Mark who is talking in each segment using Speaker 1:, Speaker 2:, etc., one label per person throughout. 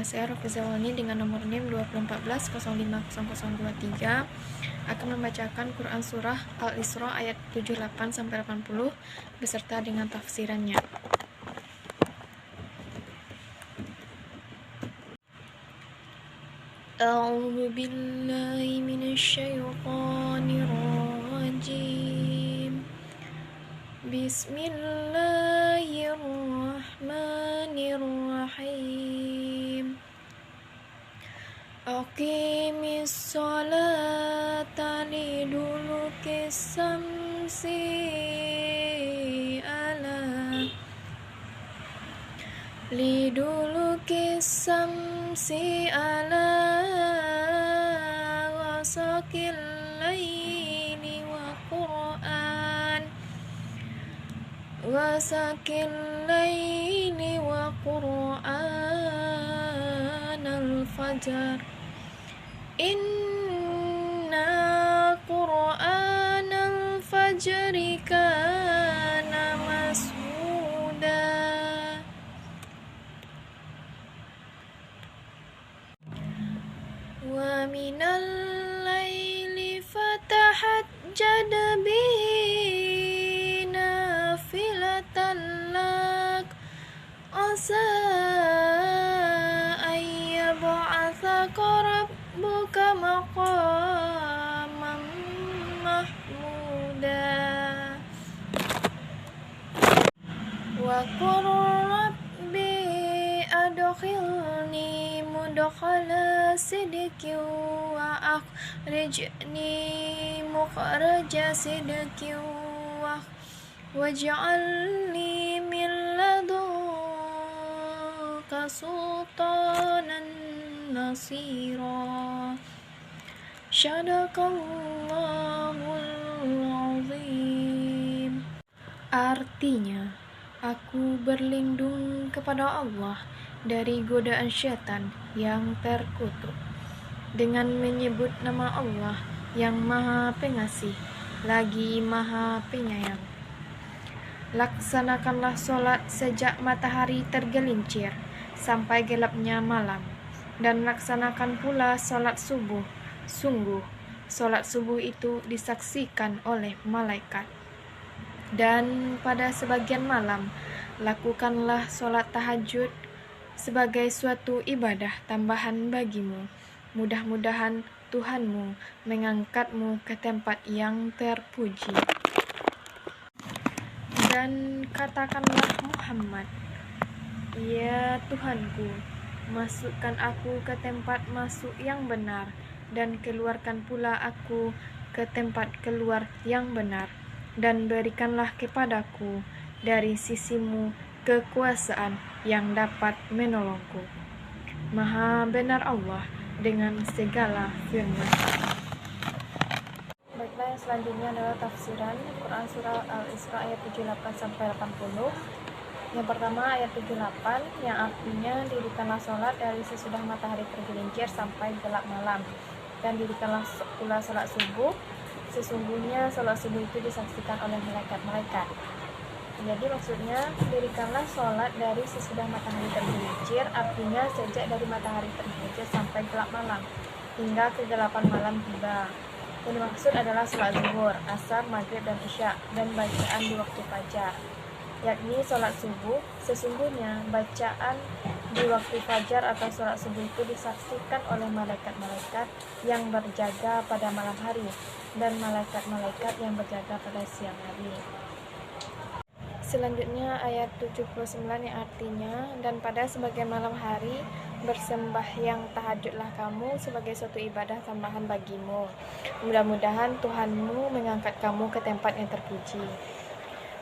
Speaker 1: Nama saya Rofiza Walni dengan nomor NIM 2014-050023 akan membacakan Quran Surah Al-Isra ayat 78-80 beserta dengan tafsirannya. A'udzu billahi minasyaitonir rajim. Bismillahirrahmanirrahim. Aqimis sholata liduluki samsi ala ghasaqil laili wa Qur'an al-fajr. Inna Qur'an al-fajri kana mashuda. Wa minal laili fatahajjad bihi nafilatan lak asa ayyab'atsaka rabbuka maqaman mahmuda. Wa qur rabbi adkhilni mudkhala sidqin wa akhrijni mukhraja sidqin waj'alni min ladunka sultanan nasira. Syadaqallahul azim. Artinya, aku berlindung kepada Allah dari godaan syaitan yang terkutuk dengan menyebut nama Allah yang Maha Pengasih lagi Maha Penyayang. Laksanakanlah sholat sejak matahari tergelincir sampai gelapnya malam, dan laksanakan pula sholat subuh. Sungguh, sholat subuh itu disaksikan oleh malaikat. Dan pada sebagian malam, lakukanlah sholat tahajud sebagai suatu ibadah tambahan bagimu. Mudah-mudahan Tuhanmu mengangkatmu ke tempat yang terpuji. Dan katakanlah Muhammad, ya Tuhanku, masukkan aku ke tempat masuk yang benar, dan keluarkan pula aku ke tempat keluar yang benar, dan berikanlah kepadaku dari sisimu kekuasaan yang dapat menolongku. Maha benar Allah dengan segala firman. Baiklah, yang selanjutnya adalah tafsiran Quran Surah Al-Isra ayat 78-80. Yang pertama ayat 78 yang artinya dirikanlah sholat dari sesudah matahari tergelincir sampai gelap malam, dan dirikanlah pula sholat subuh. Sesungguhnya sholat subuh itu disaksikan oleh malaikat-malaikat. Jadi maksudnya dirikanlah sholat dari sesudah matahari tergelincir, artinya sejak dari matahari tergelincir sampai gelap malam hingga kegelapan malam tiba. Yang dimaksud adalah sholat zuhur, asar, maghrib, dan isya, dan bacaan di waktu fajar, yakni sholat subuh. Sesungguhnya bacaan di waktu fajar atau sholat subuh itu disaksikan oleh malaikat-malaikat yang berjaga pada malam hari dan malaikat-malaikat yang berjaga pada siang hari. Selanjutnya ayat 79 yang artinya, dan pada sebagian malam hari bersembahyang tahajudlah kamu sebagai suatu ibadah tambahan bagimu. Mudah-mudahan Tuhanmu mengangkat kamu ke tempat yang terpuji.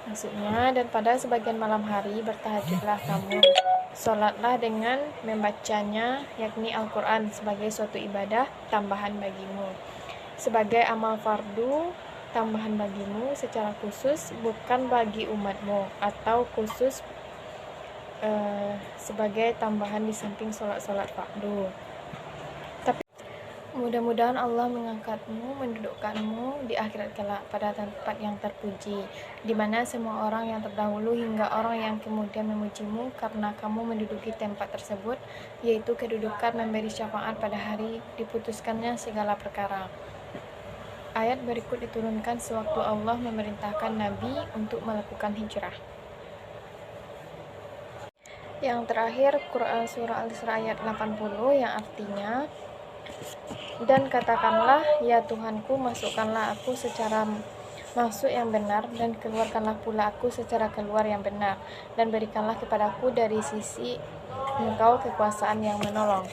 Speaker 1: Maksudnya, dan pada sebagian malam hari bertahajudlah kamu, sholatlah dengan membacanya, yakni Al-Quran, sebagai suatu ibadah tambahan bagimu, sebagai amal fardu tambahan bagimu secara khusus, bukan bagi umatmu, atau khusus sebagai tambahan di samping sholat-sholat fardu. Mudah-mudahan Allah mengangkatmu, mendudukkanmu di akhirat kelak pada tempat yang terpuji, di mana semua orang yang terdahulu hingga orang yang kemudian memujimu karena kamu menduduki tempat tersebut, yaitu kedudukan memberi syafaat pada hari diputuskannya segala perkara. Ayat berikut diturunkan sewaktu Allah memerintahkan Nabi untuk melakukan hijrah. Yang terakhir, Quran Surah Al-Isra ayat 80 yang artinya, dan katakanlah, ya Tuhanku, masukkanlah aku secara masuk yang benar, dan keluarkanlah pula aku secara keluar yang benar, dan berikanlah kepadaku dari sisi Engkau kekuasaan yang menolong.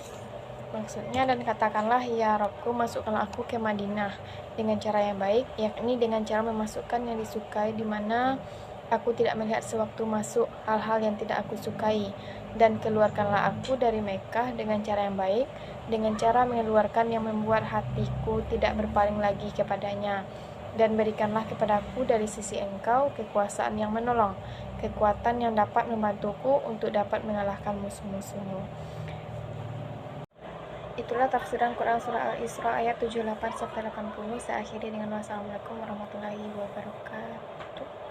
Speaker 1: Maksudnya, dan katakanlah, ya Rabbku, masukkanlah aku ke Madinah dengan cara yang baik, yakni dengan cara memasukkan yang disukai, di mana aku tidak melihat sewaktu masuk hal-hal yang tidak aku sukai, dan keluarkanlah aku dari Mekah dengan cara yang baik, dengan cara mengeluarkan yang membuat hatiku tidak berpaling lagi kepadanya, dan berikanlah kepadaku dari sisi Engkau kekuasaan yang menolong, kekuatan yang dapat membantuku untuk dapat mengalahkan musuh-musuhmu. Itulah tafsiran Quran Surah Al-Isra ayat 78-80. Saya akhiri dengan wassalamualaikum warahmatullahi wabarakatuh.